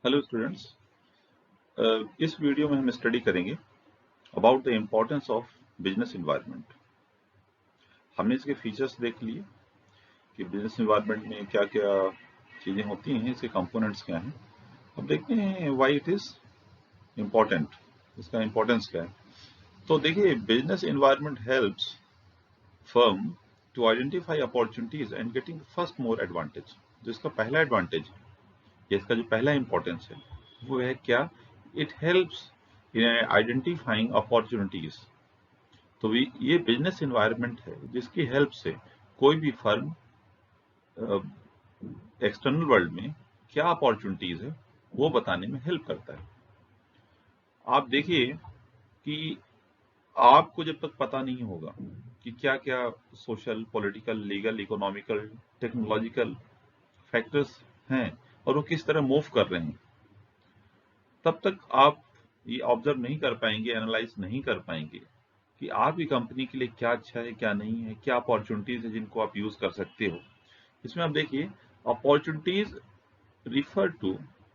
Hello students. इस video में हम स्टडी करेंगे about the importance of business environment. हमने इसके फीचर्स देख लिए कि बिजनेस इन्वायरमेंट में क्या क्या चीज़ें होती हैं, इसके कंपोनेंट्स क्या हैं। अब देखते हैं व्हाई इट इज़ इम्पोर्टेंट, इसका इम्पोर्टेंस क्या है। तो देखिए, business environment helps firm to identify opportunities and getting first mover advantage. जो इसका पहला एडवांटेज, इसका जो पहला इंपॉर्टेंस है वो है क्या, it helps in identifying opportunities. तो ये बिजनेस इन्वायरमेंट है जिसकी हेल्प से कोई भी फर्म एक्सटर्नल वर्ल्ड में क्या अपॉर्चुनिटीज है वो बताने में हेल्प करता है। आप देखिए कि आपको जब तक पता नहीं होगा कि क्या क्या social, political, legal, economical, technological factors हैं और वो किस तरह मूव कर रहे हैं, तब तक आप ये ऑब्जर्व नहीं कर पाएंगे, एनालाइज नहीं कर पाएंगे कि आपकी कंपनी के लिए क्या अच्छा है, क्या नहीं है, क्या अपॉर्चुनिटीज है जिनको आप यूज कर सकते हो। इसमें आप देखिए, opportunities refer to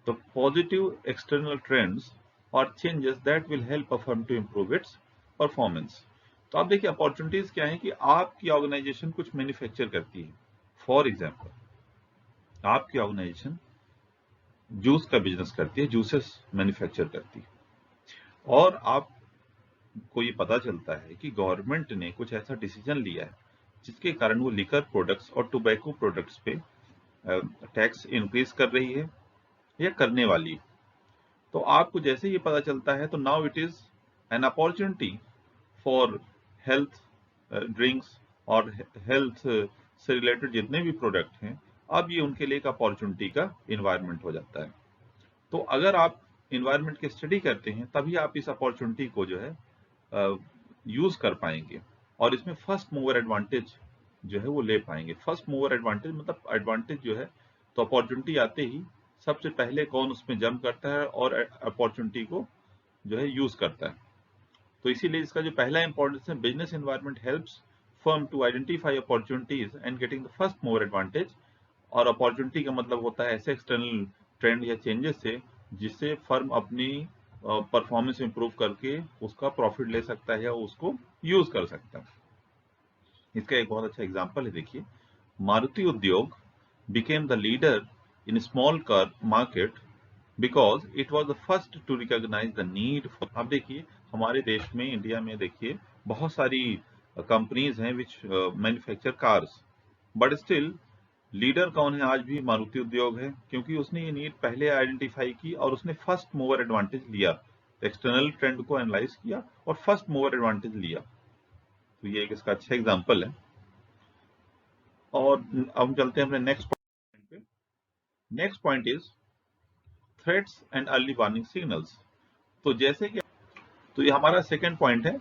the positive external trends और changes that will help a firm to improve its performance. तो आप देखिए, अपॉर्चुनिटीज क्या है कि आपकी ऑर्गेनाइजेशन कुछ मैन्युफैक्चर करती है। फॉर एग्जाम्पल, आपकी ऑर्गेनाइजेशन जूस का बिजनेस करती है, जूसेस मैन्युफैक्चर करती है, और आपको ये पता चलता है कि गवर्नमेंट ने कुछ ऐसा डिसीजन लिया है जिसके कारण वो लिकर प्रोडक्ट्स और टोबैको प्रोडक्ट्स पे टैक्स इंक्रीज कर रही है या करने वाली है। तो आपको जैसे ये पता चलता है, तो now it is an opportunity for health drinks और हेल्थ से रिलेटेड जितने भी प्रोडक्ट हैं, अब ये उनके लिए एक अपॉर्चुनिटी का इन्वायरमेंट हो जाता है। तो अगर आप इन्वायरमेंट की स्टडी करते हैं तभी आप इस अपॉर्चुनिटी को जो है यूज कर पाएंगे और इसमें फर्स्ट मूवर एडवांटेज जो है वो ले पाएंगे। फर्स्ट मूवर एडवांटेज मतलब एडवांटेज जो है, तो अपॉर्चुनिटी आते ही सबसे पहले कौन उसमें जंप करता है और अपॉर्चुनिटी को जो है यूज करता है। तो इसीलिए इसका जो पहला इंपॉर्टेंस है, business environment helps firm to identify opportunities and getting the first mover advantage. और अपॉर्चुनिटी का मतलब होता है ऐसे एक्सटर्नल ट्रेंड या चेंजेस से जिससे फर्म अपनी परफॉर्मेंस इंप्रूव करके उसका प्रॉफिट ले सकता है या उसको यूज कर सकता है। इसका एक बहुत अच्छा एग्जांपल है, देखिए, मारुति उद्योग became the leader in small car market because it was the first to recognize the need for। अब देखिए, हमारे देश में, इंडिया में देखिए, बहुत सारी कंपनीज हैं which manufacture cars, but still leader कौन है आज भी? मारुति उद्योग है, क्योंकि उसने ये नीड पहले आइडेंटिफाई की और उसने फर्स्ट मूवर एडवांटेज लिया, एक्सटर्नल ट्रेंड को एनालाइज किया और फर्स्ट मूवर एडवांटेज लिया। तो ये एक इसका अच्छा एग्जांपल है। और अब हम चलते हैं अपने नेक्स्ट पॉइंट पे। Next point is threats and early warning signals. तो जैसे कि, तो ये हमारा सेकंड पॉइंट है,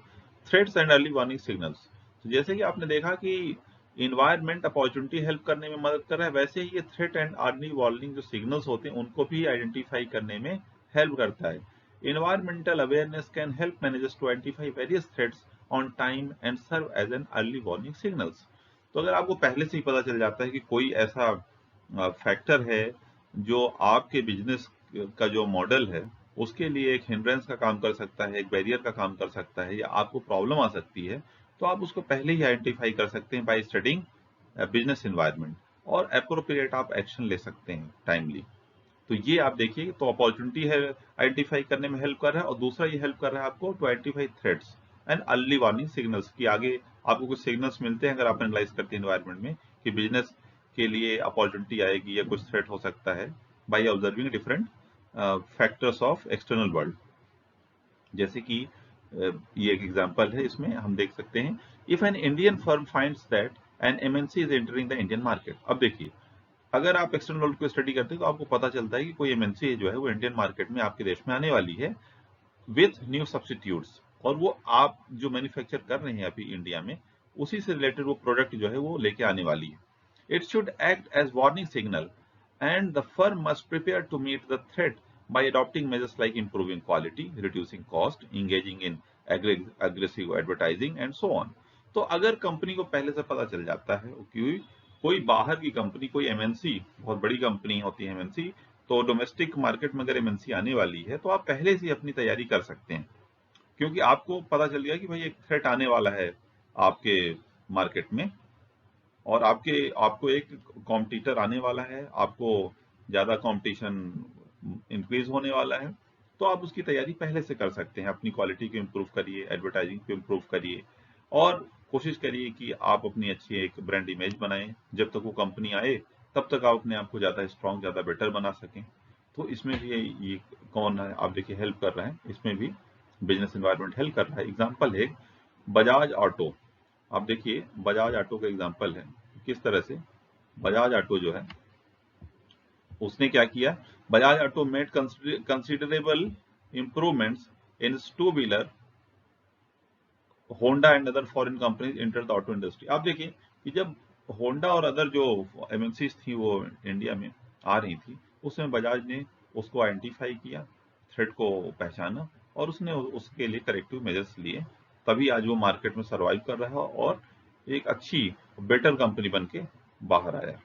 threats and early warning signals. तो जैसे कि आपने देखा कि इन्वायरमेंट अपॉर्चुनिटी हेल्प करने में मदद कर रहा है, वैसे ही ये थ्रेट एंड अर्ली वार्निंग जो सिग्नल्स होते हैं उनको भी आइडेंटिफाई करने में हेल्प करता है। Environmental awareness can help managers to identify various threats on time and serve as an early warning signals. तो अगर आपको पहले से ही पता चल जाता है कि कोई ऐसा फैक्टर है जो आपके बिजनेस का जो मॉडल है उसके लिए एक हिंड्रेंस का काम कर सकता है, एक बैरियर का काम कर सकता है, या आपको प्रॉब्लम आ सकती है, तो आप उसको पहले ही आइडेंटिफाई कर सकते हैं बाय स्टडिंग बिजनेस एनवायरनमेंट, और अप्रोप्रिएट आप एक्शन ले सकते हैं टाइमली। तो ये आप देखिए, तो अपॉर्चुनिटी है आइडेंटिफाई करने में हेल्प कर रहा है, और दूसरा ये हेल्प कर रहा है आपको to identify threats and early warning signals की आगे आपको कुछ सिग्नल्स मिलते हैं अगर आप एनालाइज करते हैं एनवायरनमेंट में कि बिजनेस के लिए अपॉर्चुनिटी आएगी या कुछ थ्रेट हो सकता है by observing different factors of external world. जैसे कि ये एक एग्जांपल है, इसमें हम देख सकते हैं, if an Indian firm finds that an MNC is entering the Indian market. अब देखिए, अगर आप एक्सटर्नल वर्ल्ड को स्टडी करते हैं तो आपको पता चलता है कि कोई एमएनसी जो है वो इंडियन मार्केट में आपके देश में आने वाली है विथ न्यू सब्सटीट्यूट्स, और वो आप जो मैन्युफैक्चर कर रहे हैं अभी इंडिया में उसी से रिलेटेड वो प्रोडक्ट जो है वो लेके आने वाली है। It should act as warning signal and the firm must prepare to meet the threat by adopting measures like improving quality, reducing cost, engaging in aggressive advertising and so on। तो अगर company को पहले से पता चल जाता है कि कोई बाहर की कंपनी, कोई एमएनसी, बहुत बड़ी कंपनी होती है एमएनसी, तो डोमेस्टिक मार्केट में अगर एमएनसी आने वाली है तो आप पहले से ही अपनी तैयारी कर सकते हैं, क्योंकि आपको पता चल गया कि भाई एक थ्रेट आने वाला है आपके मार्केट में, और आपको एक कॉम्पिटिटर आने वाला है, आपको ज़्यादा कंपटीशन इंक्रीज होने वाला है, तो आप उसकी तैयारी पहले से कर सकते हैं। अपनी क्वालिटी को इम्प्रूव करिए, एडवर्टाइजिंग को इम्प्रूव करिए, और कोशिश करिए कि आप अपनी अच्छी एक ब्रांड इमेज बनाएं। जब तक वो कंपनी आए तब तक आप अपने आप को ज़्यादा स्ट्रॉन्ग, ज़्यादा बेटर बना सकें। तो इसमें भी ये कौन है, आप देखिए हेल्प कर रहे हैं, इसमें भी बिजनेस एनवायरनमेंट हेल्प कर रहा है। एग्जाम्पल है बजाज ऑटो। आप देखिए बजाज ऑटो का एग्जाम्पल है, किस तरह से बजाज ऑटो जो है उसने क्या किया। Bajaj auto made considerable improvements in two wheeler, Honda and other foreign companies enter the auto industry. आप देखिए कि जब होंडा और अदर जो एमएनसीज थी वो इंडिया में आ रही थी, उसमें बजाज ने उसको आइडेंटिफाई किया, थ्रेट को पहचाना, और उसने उसके लिए करेक्टिव मेजर्स लिए। तभी आज वो मार्केट में सर्वाइव कर रहा है और एक अच्छी बेटर कंपनी बन के बाहर आया।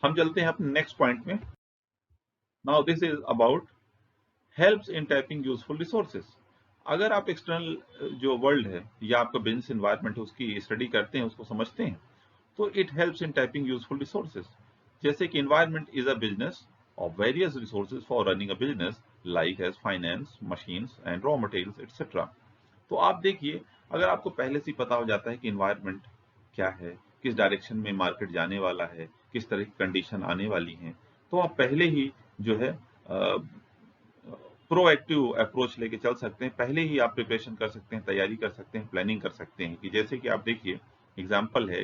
हम चलते हैं अपने नेक्स्ट पॉइंट में। Now this is about helps in tapping useful resources. अगर आप एक्सटर्नल जो वर्ल्ड है या आपका बिजनेस एनवायरनमेंट है उसकी स्टडी करते हैं, उसको समझते हैं, तो it helps in tapping useful resources. जैसे कि environment is a business of various resources for running a business, like as finance, machines and raw materials etcetera. तो आप देखिए, अगर आपको पहले से ही पता हो जाता है कि एनवायरनमेंट क्या है, किस डायरेक्शन में मार्केट जाने वाला है, किस तरह की कंडीशन आने वाली है, तो आप पहले ही जो है प्रोएक्टिव अप्रोच लेके चल सकते हैं। पहले ही आप प्रिपरेशन कर सकते हैं, तैयारी कर सकते हैं, प्लानिंग कर सकते हैं। कि जैसे कि आप देखिए एग्जांपल है,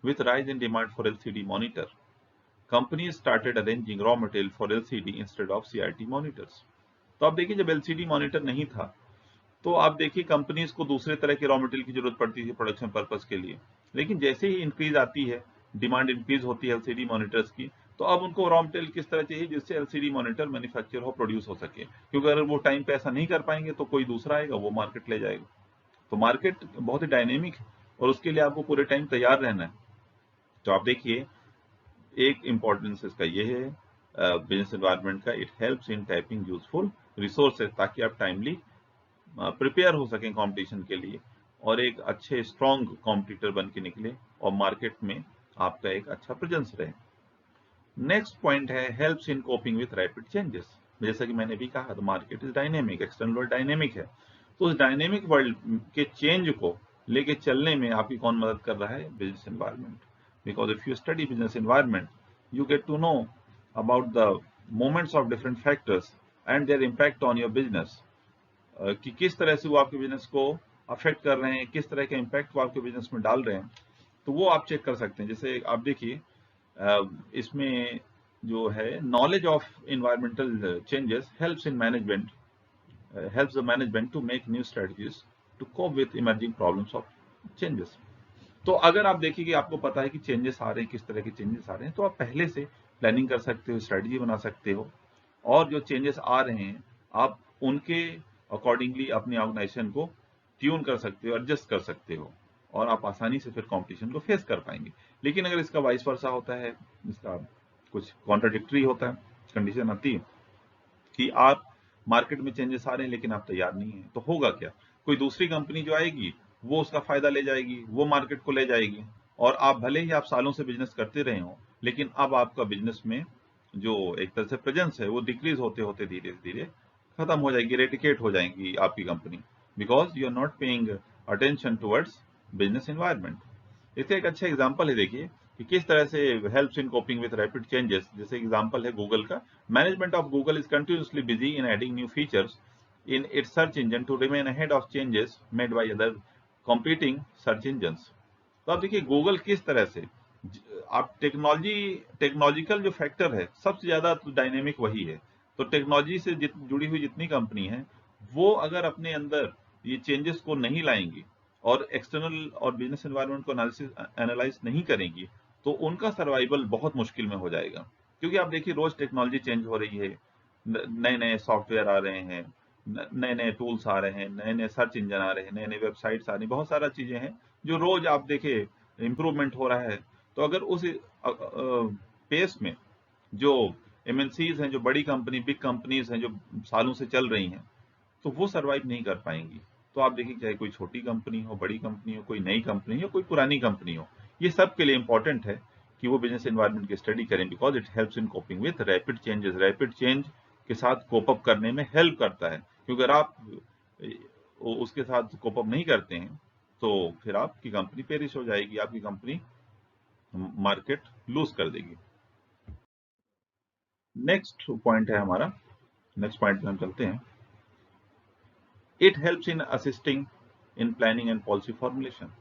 with rise in demand for LCD monitor, company started arranging raw material for LCD instead of CRT monitors. तो आप देखिए जब एलसीडी मॉनिटर नहीं था तो आप देखिए कंपनीज को दूसरे तरह के रॉ मटेरियल की जरूरत पड़ती थी प्रोडक्शन पर्पस के लिए। लेकिन जैसे ही इंक्रीज आती है, डिमांड इंक्रीज होती है एलसीडी मॉनिटर्स की, तो अब उनको रॉ मटेरियल किस तरह चाहिए जिससे एलसीडी मॉनिटर मैन्युफैक्चर हो, प्रोड्यूस हो सके। क्योंकि अगर वो टाइम पे ऐसा नहीं कर पाएंगे तो कोई दूसरा आएगा, वो मार्केट ले जाएगा। तो मार्केट बहुत ही डायनेमिक है और उसके लिए आपको पूरे टाइम तैयार रहना है। तो आप देखिए एक इंपॉर्टेंस इसका ये है बिजनेस एनवायरनमेंट का, it helps in typing useful resources, ताकि आप टाइमली प्रिपेयर हो सकें कंपटीशन के लिए और एक अच्छे स्ट्रॉन्ग कॉम्पिटिटर बन के निकले और मार्केट में आपका एक अच्छा प्रेजेंस रहे। नेक्स्ट पॉइंट है helps in coping with rapid changes. जैसा कि मैंने भी कहा, तो market is dynamic, external world dynamic है। तो उस डायनेमिक वर्ल्ड के चेंज को लेके चलने में आपकी कौन मदद कर रहा है? Business environment. Because if you study business environment you get to know about the moments of different factors and their impact on your business, कि किस तरह से वो आपके बिजनेस को अफेक्ट कर रहे हैं, किस तरह का इम्पैक्ट वो आपके बिजनेस में डाल रहे हैं। तो वो आप चेक कर सकते हैं। जैसे आप देखिए इसमें जो है knowledge of environmental changes helps in management, helps the management to make new strategies to cope with emerging problems of changes. तो अगर आप देखिए कि आपको पता है कि चेंजेस आ रहे हैं, किस तरह के चेंजेस आ रहे हैं, तो आप पहले से प्लानिंग कर सकते हो, स्ट्रेटजी बना सकते हो, और जो चेंजेस आ रहे हैं आप उनके अकॉर्डिंगली अपनी ऑर्गेनाइजेशन को ट्यून कर सकते हो, एडजस्ट कर सकते हो, और आप आसानी से फिर कंपटीशन को फेस कर पाएंगे। लेकिन अगर इसका वाइस वर्सा होता है, इसका कुछ कॉन्ट्राडिक्टरी होता है, कंडीशन आती है कि आप मार्केट में चेंजेस आ रहे हैं लेकिन आप तैयार नहीं हैं, तो होगा क्या? कोई दूसरी कंपनी जो आएगी वो उसका फायदा ले जाएगी, वो मार्केट को ले जाएगी, और आप भले ही आप सालों से बिजनेस करते रहे हो, लेकिन अब आपका बिजनेस में जो एक तरह से प्रेजेंस है वो डिक्रीज होते होते धीरे धीरे खत्म हो जाएगी, रेटिकेट हो जाएगी आपकी company, because you are not paying attention towards business environment. इसका एक अच्छा एग्जांपल है, देखिए कि किस तरह से helps in coping with rapid changes. जैसे एग्जांपल है गूगल का, management of Google is continuously busy in adding new features in its search engine to remain ahead of changes made by other competing search engines. तो आप देखिए Google किस तरह से, आप टेक्नोलॉजिकल जो फैक्टर है सबसे ज्यादा तो डायनेमिक वही है। तो टेक्नोलॉजी से जुड़ी हुई जितनी कंपनी है वो अगर अपने अंदर ये चेंजेस को नहीं लाएंगी और एक्सटर्नल और बिजनेस एनवायरनमेंट को एनालाइज नहीं करेंगी, तो उनका सर्वाइवल बहुत मुश्किल में हो जाएगा। क्योंकि आप देखिए रोज टेक्नोलॉजी चेंज हो रही है, नए नए सॉफ्टवेयर आ रहे हैं, नए नए टूल्स आ रहे हैं, नए नए सर्च इंजन आ रहे हैं, नए नए वेबसाइट्स आ रही हैं, बहुत सारा चीजें हैं जो रोज आप देखिए इम्प्रूवमेंट हो रहा है। तो अगर उस पेस में जो एमएनसीज हैं, जो बड़ी कंपनी, बिग कंपनीज हैं जो सालों से चल रही हैं, तो वो सर्वाइव नहीं कर पाएंगी। तो आप देखिए, चाहे कोई छोटी कंपनी हो, बड़ी कंपनी हो, कोई नई कंपनी हो, कोई पुरानी कंपनी हो, ये सब के लिए इंपॉर्टेंट है कि वो बिजनेस एनवायरनमेंट की स्टडी करें, because it helps in coping with rapid changes. Rapid change के साथ कोप अप करने में हेल्प करता है, क्योंकि अगर आप उसके साथ कोप अप नहीं करते हैं तो फिर आपकी कंपनी पेरिश हो जाएगी, आपकी कंपनी मार्केट लूज कर देगी। नेक्स्ट पॉइंट है हमारा, नेक्स्ट पॉइंट में हम चलते हैं। It helps in assisting in planning and policy formulation.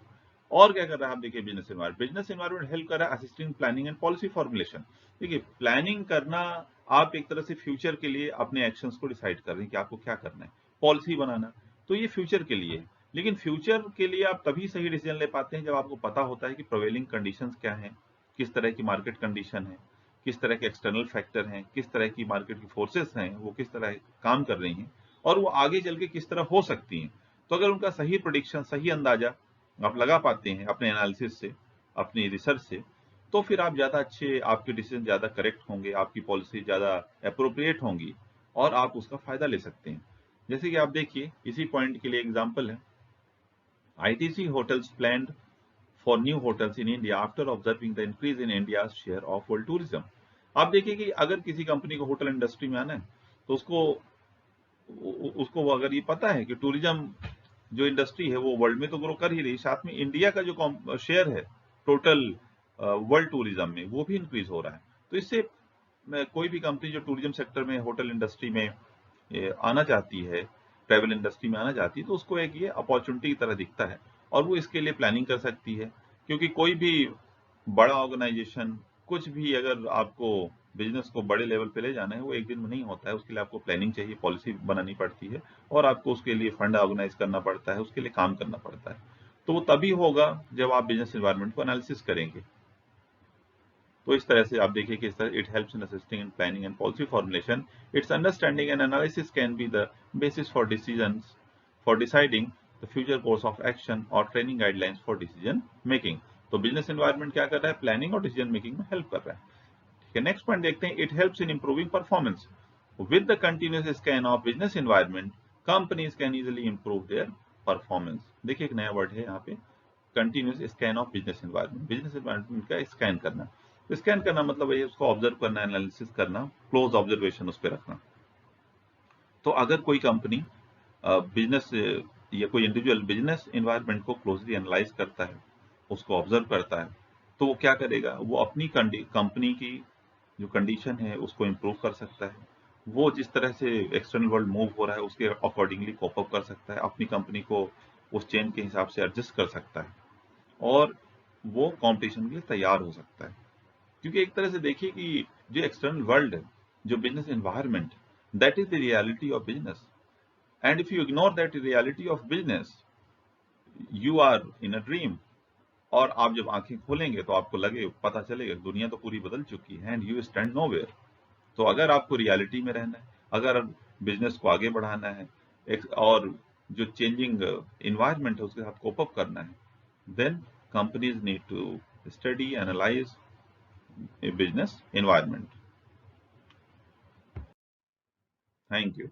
और क्या कर रहा है, आप देखिए बिजनेस एनवायरनमेंट हेल्प कर रहा है assisting planning and policy formulation. देखिए, प्लानिंग करना, आप एक तरह से फ्यूचर के लिए अपने एक्शंस को डिसाइड कर रहे हैं कि आपको क्या करना है। पॉलिसी बनाना, तो ये फ्यूचर के लिए है, लेकिन फ्यूचर के लिए आप तभी सही डिसीजन ले पाते हैं जब आपको पता होता है कि प्रिवेलिंग कंडीशंस क्या हैं, किस तरह की मार्केट कंडीशन है, किस तरह के एक्सटर्नल फैक्टर हैं, किस तरह की मार्केट की फोर्सेस हैं, वो किस तरह काम कर रही हैं और वो आगे चल के किस तरह हो सकती हैं। तो अगर उनका सही प्रेडिक्शन, सही अंदाजा आप लगा पाते हैं अपने एनालिसिस से, अपनी रिसर्च से, तो फिर आप ज़्यादा अच्छे, आपके डिसीजन ज़्यादा करेक्ट होंगे, आपकी पॉलिसी ज़्यादा अप्रोप्रिएट होंगी और आप उसका फायदा ले सकते हैं। जैसे कि आप देखिए, इसी पॉइंट के लिए एग्जांपल है, ITC hotels planned for new hotels in India after observing the increase in India share of world tourism. आप देखिए कि अगर किसी कंपनी को होटल इंडस्ट्री में आना है तो उसको अगर ये पता है कि टूरिज्म जो इंडस्ट्री है वो वर्ल्ड में तो ग्रो कर ही रही, साथ में इंडिया का जो शेयर है टोटल वर्ल्ड टूरिज्म में, वो भी इंक्रीज हो रहा है। तो इससे कोई भी कंपनी जो टूरिज्म सेक्टर में, होटल इंडस्ट्री में आना चाहती है, ट्रैवल इंडस्ट्री में आना चाहती है, तो उसको एक ये अपॉर्चुनिटी की तरह दिखता है और वो इसके लिए प्लानिंग कर सकती है। क्योंकि कोई भी बड़ा ऑर्गेनाइजेशन, कुछ भी अगर आपको बिजनेस को बड़े लेवल पे ले जाना है, वो एक दिन में नहीं होता है, उसके लिए आपको प्लानिंग चाहिए, पॉलिसी बनानी पड़ती है और आपको उसके लिए फंड ऑर्गेनाइज करना पड़ता है, उसके लिए काम करना पड़ता है। तो वो तभी होगा जब आप बिजनेस एनवायरनमेंट को एनालिसिस करेंगे। तो इस तरह से आप देखिए कि इस तरह it helps in assisting in planning and policy formulation. Its understanding and analysis can be the basis for decisions, for deciding the future course of action और training guidelines for decision making. तो business environment क्या कर रहा है, planning और decision making में help कर रहा है। ठीक है, नेक्स्ट पॉइंट देखते हैं, it helps in improving performance. With the continuous scan of business environment, companies can easily improve their performance. देखिए, एक नया वर्ड है यहाँ पे, continuous scan of business environment. Business environment का स्कैन करना, स्कैन करना मतलब ये उसको ऑब्जर्व करना, एनालिसिस करना, क्लोज ऑब्जर्वेशन उस पर रखना। तो अगर कोई कंपनी बिजनेस या कोई इंडिविजुअल बिजनेस एनवायरनमेंट को क्लोजली एनालाइज करता है, उसको ऑब्जर्व करता है, तो वो क्या करेगा, वो अपनी कंपनी की जो कंडीशन है उसको इम्प्रूव कर सकता है। वो जिस तरह से एक्सटर्नल वर्ल्ड मूव हो रहा है उसके अकॉर्डिंगली कोप अप कर सकता है, अपनी कंपनी को उस चेंज के हिसाब से एडजस्ट कर सकता है और वो कंपटीशन के लिए तैयार हो सकता है। क्योंकि एक तरह से देखिए कि जो एक्सटर्नल वर्ल्ड है, जो business environment, that is the reality of business. And if you ignore that reality of business, you are in a dream. और आप जब आंखें खोलेंगे तो आपको लगे, पता चलेगा दुनिया तो पूरी बदल चुकी है, एंड यू स्टैंड नोवेयर। तो अगर आपको रियलिटी में रहना है, अगर बिजनेस को आगे बढ़ाना है, और जो चेंजिंग इन्वायरमेंट है उसके साथ कोप अप करना है, then companies need to study, analyze a business environment. Thank you.